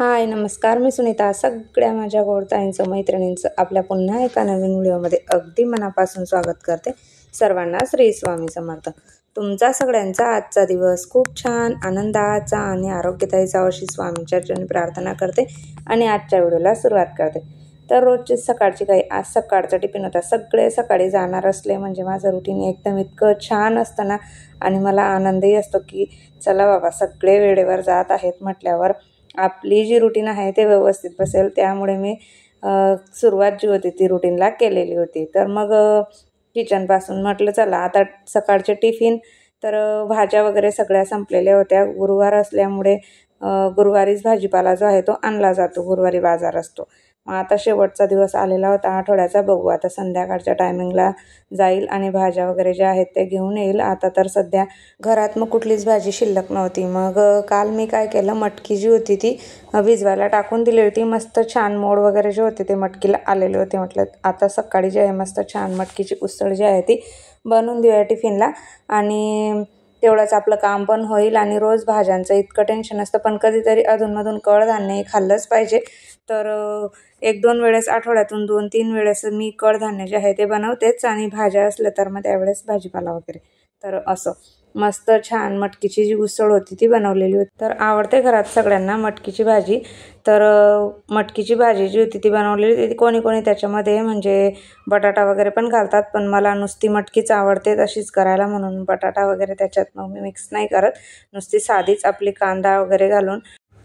हाय नमस्कार, मी सुनीता. सगळ्या माझ्या गोडताईंचं मैत्रिणींचं आपल्या पुन्हा एका नवीन व्हिडिओमध्ये अगदी मनापासून स्वागत करते. सर्वांना श्री स्वामी समर्थ. तुमचा सगळ्यांचा आजचा दिवस खूप छान आनंदाचा आणि आरोग्यदायी जावं अशी स्वामींच्या चरणी प्रार्थना करते आणि आजच्या व्हिडिओला सुरुवात करते. तर रोजची सकाळची काही आज सकाळचा टिफिन होता. सगळे सकाळी जाणार असले म्हणजे माझं रुटीन एकदम इतकं छान असतं ना, आणि मला आनंदही असतो की चला बाबा सगळे वेळेवर जात आहेत म्हटल्यावर आपली जी रुटीन आहे ते व्यवस्थित बसेल. त्यामुळे मी सुरुवात जी होती ती रुटीनला केलेली होती. तर मग किचनपासून म्हटलं चला आता सकाळचे टिफिन. तर भाज्या वगैरे सगळ्या संपलेल्या होत्या. गुरुवार असल्यामुळे गुरुवारीच भाजीपाला जो आहे तो आणला जातो. गुरुवारी बाजार असतो. मग आता शेवटचा दिवस आलेला होता आठवड्याचा. बघू आता संध्याकाळच्या टायमिंगला जाईल आणि भाज्या वगैरे ज्या आहेत ते घेऊन येईल. आता तर सध्या घरात मग कुठलीच भाजी शिल्लक नव्हती. मग काल मी काय केलं, मटकी जी होती ती भिजवायला टाकून दिली होती. मस्त छान मोड वगैरे जे होते ते मटकीला आलेले होते. म्हटलं आता सकाळी जे आहे मस्त छान मटकीची उसळ जी आहे ती बनवून देऊया टिफिनला, आणि तेवढंच आपलं काम पण होईल. आणि रोज भाज्यांचं इतकं टेन्शन असतं, पण कधीतरी अधूनमधून कडधान्य खाल्लंच पाहिजे. तर 1-2 वेळेस आठवड्यातून 2-3 वेळेस मी कडधान्य जे आहे ते बनवतेच, आणि भाज्या असल्या तर मग त्यावेळेस भाजीपाला वगैरे. तर असं मस्त छान मटकीची जी उसळ होती ती बनवलेली होती. तर आवडते घरात सगळ्यांना मटकीची भाजी. तर मटकीची भाजी जी होती ती बनवलेली होती. कोणी कोणी त्याच्यामध्ये म्हणजे बटाटा वगैरे पण घालतात, पण मला नुसती मटकीच आवडते तशीच करायला, म्हणून बटाटा वगैरे त्याच्यात मग मी मिक्स नाही करत. नुसती साधीच आपली कांदा वगैरे घालून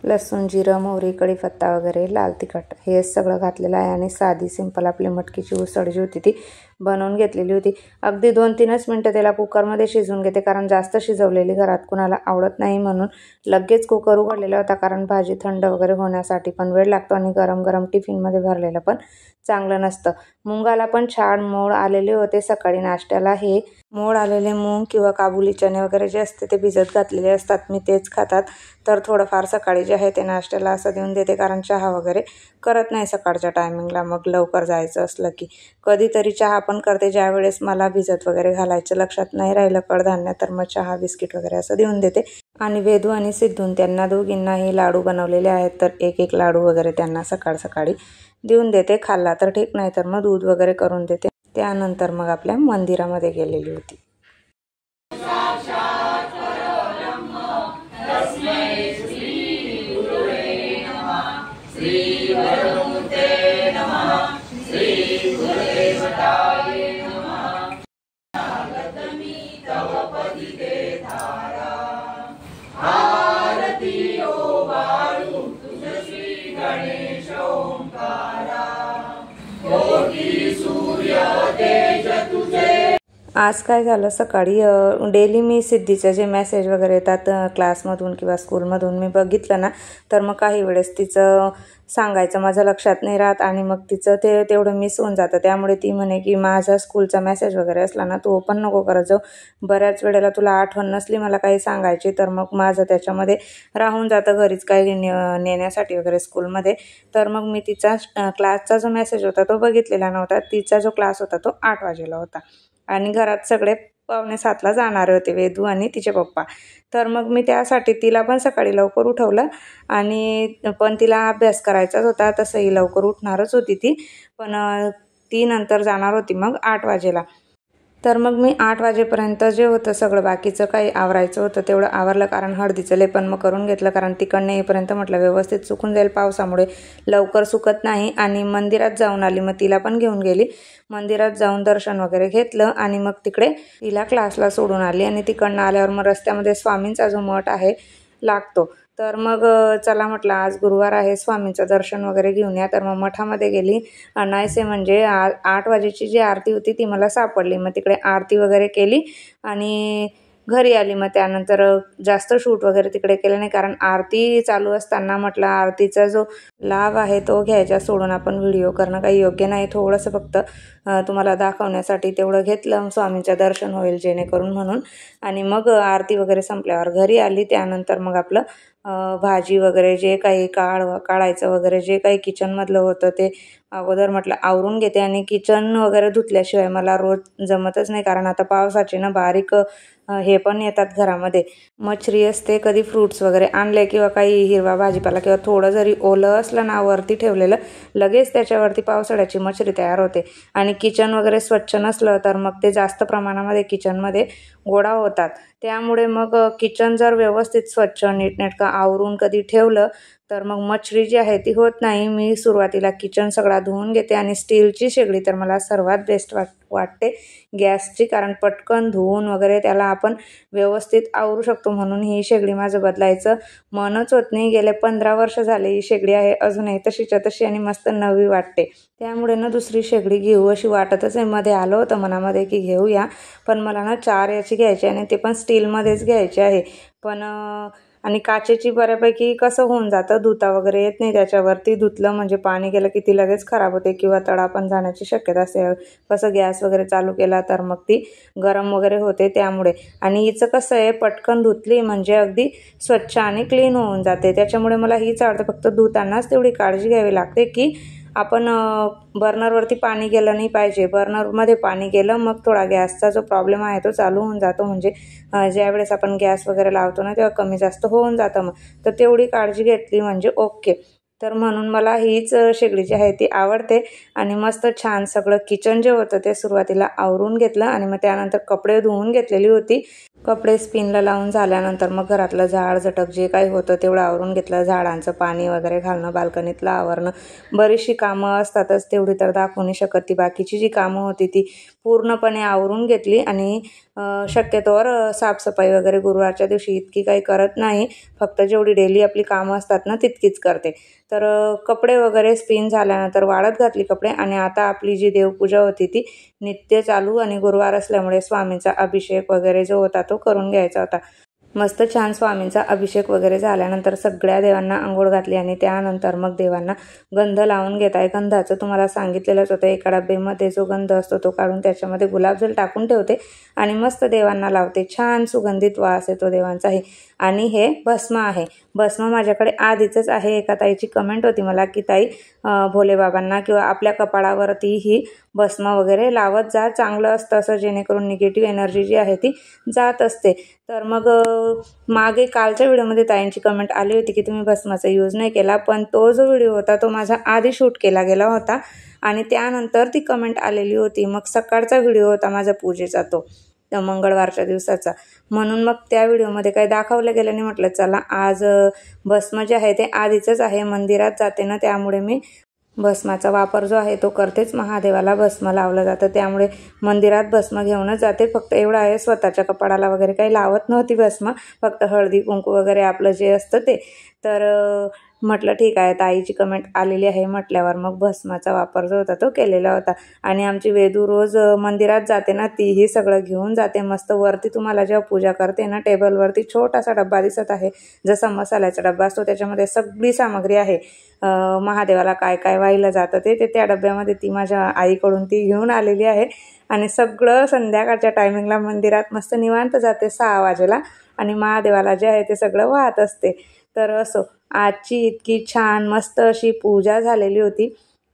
लसूण, जिरं, मोहरी, कढीपत्ता वगैरे, लाल तिखट हे सगळं घातलेलं आहे, आणि साधी सिंपल आपली मटकीची उसळ जी होती ती बनवून घेतलेली होती. अगदी 2-3च मिनटं त्याला कुकरमध्ये शिजवून घेते, कारण जास्त शिजवलेली घरात कुणाला आवडत नाही. म्हणून लगेच कुकर उघडलेला होता, कारण भाजी थंड वगैरे होण्यासाठी पण वेळ लागतो, आणि गरम गरम टिफिनमध्ये भरलेलं पण चांगलं नसतं. मुंगाला पण छान मोड आलेले होते. सकाळी नाश्त्याला हे मोड आलेले मूग किंवा काबुली चणे वगैरे जे असते ते भिजत घातलेले असतात. मी तेच खातात. तर थोडंफार सकाळी जे आहे ते नाश्त्याला असं देऊन देते, कारण चहा वगैरे करत नाही सकाळच्या टायमिंगला. मग लवकर जायचं असलं की कधीतरी चहा पण करते, ज्या वेळेस मला भिजत वगैरे घालायचं लक्षात नाही राहिलं कडधान्य, तर मग चहा बिस्किट वगैरे असं देऊन देते. आणि वेदू आणि सिद्धून त्यांना दोघींना हे लाडू बनवलेले आहेत, तर एक लाडू वगैरे त्यांना सकाळ सकाळी देऊन देते. खाल्ला तर ठीक, नाही तर मग दूध वगैरे करून देते. त्यानंतर मग आपल्या मंदिरामध्ये गेलेली होती. आज काय झालं, सकाळी डेली मी सिद्धीचे जे मेसेज वगैरे येतात क्लासमधून किंवा स्कूलमधून मी बघितलं ना, तर मग काही वेळेस तिचं सांगायचं माझं लक्षात नाही राहत, आणि मग तिचं तेवढं मिस होऊन जातं. त्यामुळे ती म्हणे की माझा स्कूलचा मेसेज वगैरे असला ना तो ओपन नको करत जाऊ. बऱ्याच वेळेला तुला आठवण नसली मला काही सांगायची तर मग माझं त्याच्यामध्ये राहून जातं घरीच काही नेण्यासाठी वगैरे स्कूलमध्ये. तर मग मी तिचा क्लासचा जो मेसेज होता तो बघितलेला नव्हता. तिचा जो क्लास होता तो 8 वाजेला होता, आणि घरात सगळे 6:45ला जाणारे होते, वेदू आणि तिचे पप्पा. तर मग मी त्यासाठी तिला पण सकाळी लवकर उठवलं, आणि पण तिला अभ्यास करायचाच होता. तसंही लवकर उठणारच होती ती, पण ती नंतर जाणार होती मग 8 वाजेला. तर मग मी 8 वाजेपर्यंत जे होतं सगळं बाकीचं काही आवरायचं होतं तेवढं आवरलं, कारण हळदीचं लेपन मग करून घेतलं, कारण तिकडनं येईपर्यंत म्हटलं व्यवस्थित सुकून जाईल, पावसामुळे लवकर सुकत नाही. आणि मंदिरात जाऊन आली, मग तिला पण घेऊन गेली. मंदिरात जाऊन दर्शन वगैरे घेतलं, आणि मग तिकडे तिला क्लासला सोडून आली. आणि तिकडनं आल्यावर मग रस्त्यामध्ये स्वामींचा जो मठ आहे लागतो, तर मग चला म्हटलं आज गुरुवार आहे, स्वामींचं दर्शन वगैरे घेऊन या. तर मग मठामध्ये गेली. नाहीसे म्हणजे 8 वाजेची जी आरती होती ती मला सापडली. मग तिकडे आरती वगैरे केली आणि घरी आली. मग त्यानंतर जास्त शूट वगैरे तिकडे केलं नाही, कारण आरती चालू असताना म्हटलं आरतीचा जो लाभ आहे तो घ्यायचा सोडून आपण व्हिडिओ करणं काही योग्य नाही. थोडंसं फक्त तुम्हाला दाखवण्यासाठी तेवढं घेतलं, स्वामींचं दर्शन होईल जेणेकरून म्हणून. आणि मग आरती वगैरे संपल्यावर घरी आली. त्यानंतर मग आपलं भाजी वगैरे जे काही काढायचं वगैरे जे काही किचनमधलं होतं ते अगोदर म्हटलं आवरून घेते. आणि किचन वगैरे धुतल्याशिवाय मला रोज जमतच नाही, कारण आता पावसाची ना बारीक हे पण येतात घरामध्ये. मच्छरी असते, कधी फ्रूट्स वगैरे आणले किंवा काही हिरवा भाजीपाला किंवा थोडं जरी ओलं असलं ना वरती ठेवलेलं, लगेच त्याच्यावरती पावसाळ्याची मच्छरी तयार होते. आणि किचन वगैरे स्वच्छ नसलं तर मग ते जास्त प्रमाणामध्ये किचनमध्ये गोळा होतात. त्यामुळे मग किचन जर व्यवस्थित स्वच्छ नीटनेटकं आवरून कधी ठेवलं तर मग मच्छरी जी आहे ती होत नाही. मी सुरुवातीला किचन सगळा धुवून घेते आणि स्टीलची शेगडी तर मला सर्वात बेस्ट वाटते गॅसची, कारण पटकन धुवून वगैरे त्याला आपण व्यवस्थित आवरू शकतो. म्हणून ही शेगडी माझं बदलायचं मनच होत नाही. गेले 15 वर्ष झाले ही शेगडी आहे, अजूनही तशीच्या तशी आणि मस्त नवी वाटते. त्यामुळे ना दुसरी शेगडी घेऊ अशी वाटतच आहे. मध्ये आलं होतं मनामध्ये की घेऊया, पण मला ना 4 याची घ्यायची आणि ते पण स्टीलमध्येच घ्यायची आहे. पण आणि काचेची बऱ्यापैकी कसं होऊन जातं, धुता वगैरे येत नाही त्याच्यावरती. धुतलं म्हणजे पाणी गेलं की ती लगेच खराब होते किंवा तडा पण जाण्याची शक्यता असते. कसं गॅस वगैरे चालू केला तर मग ती गरम वगैरे होते त्यामुळे. आणि हिचं कसं आहे, पटकन धुतली म्हणजे अगदी स्वच्छ आणि क्लीन होऊन जाते. त्याच्यामुळे मला हीच आवडते. फक्त धुतानाच तेवढी काळजी घ्यावी लागते की आपण बर्नरवरती पाणी गेलं नाही पाहिजे. बर्नरमध्ये पाणी गेलं मग थोडा गॅसचा जो प्रॉब्लेम आहे तो चालू होऊन जातो. म्हणजे ज्यावेळेस आपण गॅस वगैरे लावतो ना तेव्हा कमी जास्त होऊन जातं. मग तर तेवढी काळजी घेतली म्हणजे ओके. तर म्हणून मला हीच शेगडी जी आहे ती आवडते. आणि मस्त छान सगळं किचन जे होतं ते सुरुवातीला आवरून घेतलं आणि मग त्यानंतर कपडे धुवून घेतलेली होती. कपडे स्पिनला लावून झाल्यानंतर मग घरातलं झाड झटक जे काही होतं तेवढं आवरून घेतलं. झाडांचं पाणी वगैरे घालणं, बाल्कनीतलं आवरणं, बरीचशी कामं असतातच, तेवढी तर दाखवू नाही शकत. ती बाकीची जी कामं होती ती पूर्णपणे आवरून घेतली. आणि शक्यतोवर साफसफाई वगैरे गुरुवारच्या दिवशी इतकी काही करत नाही, फक्त जेवढी डेली आपली कामं असतात ना तितकीच करते. तर कपडे वगैरे स्पिन झाल्यानंतर वाळत घातली कपडे. आणि आता आपली जी देवपूजा होती ती नित्य चालू, आणि गुरुवार असल्यामुळे स्वामींचा अभिषेक वगैरे जो होता तो करून घ्यायचा होता. मस्त छान स्वामींचा अभिषेक वगैरे झाल्यानंतर सगळ्या देवांना अंघोळ घातली आणि त्यानंतर मग देवांना गंध लावून घेत आहे. गंधाचं तुम्हाला सांगितलेलंच होतं, एका डब्यामध्ये जो गंध असतो तो काढून त्याच्यामध्ये गुलाबजल टाकून ठेवते आणि मस्त देवांना लावते. छान सुगंधित वास येतो देवांचाही. आणि हे भस्म आहे. भस्म माझ्याकडे आधीचंच आहे. एका ताईची कमेंट होती मला की ताई भोलेबाबांना किंवा आपल्या कपाळावरती ही भस्म वगैरे लावत जा, चांगलं असतं असं, जेणेकरून निगेटिव्ह एनर्जी जी आहे ती जात असते. तर मग मागे कालच्या व्हिडिओमध्ये ताईंची कमेंट आली होती की तुम्ही भस्माचा यूज नाही केला, पण तो जो व्हिडिओ होता तो माझा आधी शूट केला गेला होता आणि त्यानंतर ती कमेंट आलेली होती. मग सकाळचा व्हिडिओ होता माझा पूजेचा, तो मंगळवारच्या दिवसाचा. म्हणून मग त्या व्हिडिओमध्ये काही दाखवलं गेलं नाही. म्हटलं चला आज भस्म जे आहे ते आधीचंच आहे, मंदिरात जाते ना त्यामुळे मी भस्माचा वापर जो आहे तो करतेच. महादेवाला भस्म लावलं जातं त्यामुळे मंदिरात भस्म घेऊनच जाते. फक्त एवढं आहे, स्वतःच्या कपाळाला वगैरे काही लावत नव्हती भस्म, फक्त हळदी कुंकू वगैरे आपलं जे असतं ते. तर म्हटलं ठीक आहे, ताईची कमेंट आलेली आहे म्हटल्यावर मग भस्माचा वापर जो होता तो केलेला होता. आणि आमची वेदू रोज मंदिरात जाते ना, तीही सगळं घेऊन जाते. मस्त वरती तुम्हाला जेव्हा पूजा करते ना टेबलवरती छोटासा डब्बा दिसत आहे, जसा मसाल्याचा डब्बा असतो, त्याच्यामध्ये सगळी सामग्री आहे. महादेवाला काय काय वाहिलं जातं ते त्या डब्यामध्ये ती माझ्या आईकडून ती घेऊन आलेली आहे. आणि सगळं संध्याकाळच्या टायमिंगला मंदिरात मस्त निवांत जाते 6 वाजेला आणि महादेवाला जे आहे ते सगळं वाहत असते. तर असो, आजची इतकी छान मस्त अशी पूजा झालेली होती,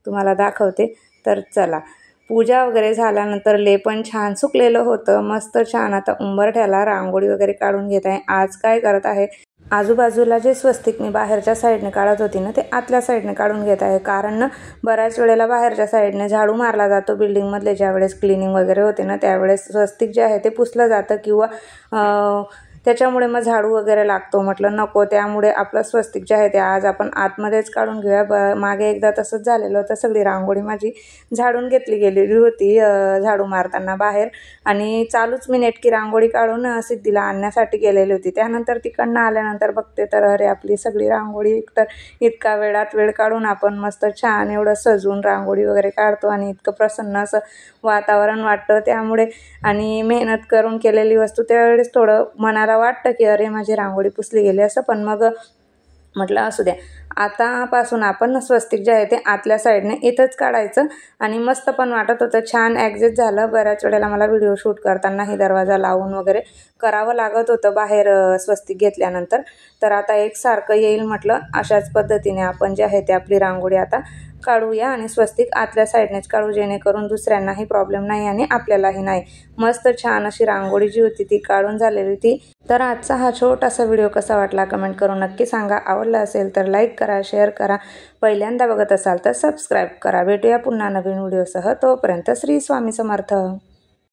तुम्हाला दाखवते. तर चला, पूजा वगैरे झाल्यानंतर लेपन छान सुकलेलं होतं, मस्त छान. आता उंबरठ्याला रांगोळी वगैरे काढून घेत आहे. आज काय करत आहे, आजूबाजूला जे स्वस्तिक मी बाहेरच्या साईडने काढत होती ना ते आतल्या साईडने काढून घेत आहे. कारण ना बऱ्याच वेळेला बाहेरच्या साईडने झाडू मारला जातो बिल्डिंगमधले, ज्यावेळेस क्लिनिंग वगैरे होते ना त्यावेळेस स्वस्तिक जे आहे ते पुसलं जातं किंवा त्याच्यामुळे मग झाडू वगैरे लागतो. म्हटलं नको, त्यामुळे आपलं स्वस्तिक जे आहे ते आज आपण आतमध्येच काढून घेऊया. मागे एकदा तसंच झालेलं होतं, सगळी रांगोळी माझी झाडून घेतली गेलेली होती झाडू मारताना बाहेर, आणि चालूच मी नेटकी रांगोळी काढून सिद्धीला आणण्यासाठी गेलेली होती. त्यानंतर तिकडनं आल्यानंतर बघते तर अरे आपली सगळी रांगोळी, तर इतका वेळात वेळ काढून आपण मस्त छान एवढं सजून रांगोळी वगैरे काढतो आणि इतकं प्रसन्न असं वातावरण वाटतं त्यामुळे. आणि मेहनत करून केलेली वस्तू त्यावेळेस थोडं मनाला वाटतं की अरे माझी रांगोळी पुसली गेली असं, पण मग म्हटलं असू द्या, आतापासून आपण स्वस्तिक जे आहे ते आतल्या साईडने इथंच काढायचं. आणि मस्त पण वाटत होतं, छान ॲडजस्ट झालं. बऱ्याच वेळेला मला व्हिडिओ शूट करतानाही दरवाजा लावून वगैरे करावं लागत होतं बाहेर स्वस्तिक घेतल्यानंतर. तर आता एकसारखं येईल म्हटलं, अशाच पद्धतीने आपण जे आहे ते आपली रांगोळी आता काढूया आणि स्वस्तिक आतल्या साईडनेच काढू, जेणेकरून दुसऱ्यांनाही प्रॉब्लेम नाही आणि आपल्यालाही नाही. मस्त छान अशी रांगोळी जी होती ती काढून झालेली होती. तर आजचा हा छोटासा व्हिडिओ कसा वाटला कमेंट करून नक्की सांगा. आवडला असेल तर लाईक करा, शेअर करा. पहिल्यांदा बघत असाल तर सबस्क्राईब करा. भेटूया पुन्हा नवीन व्हिडिओसह. तोपर्यंत श्री स्वामी समर्थ.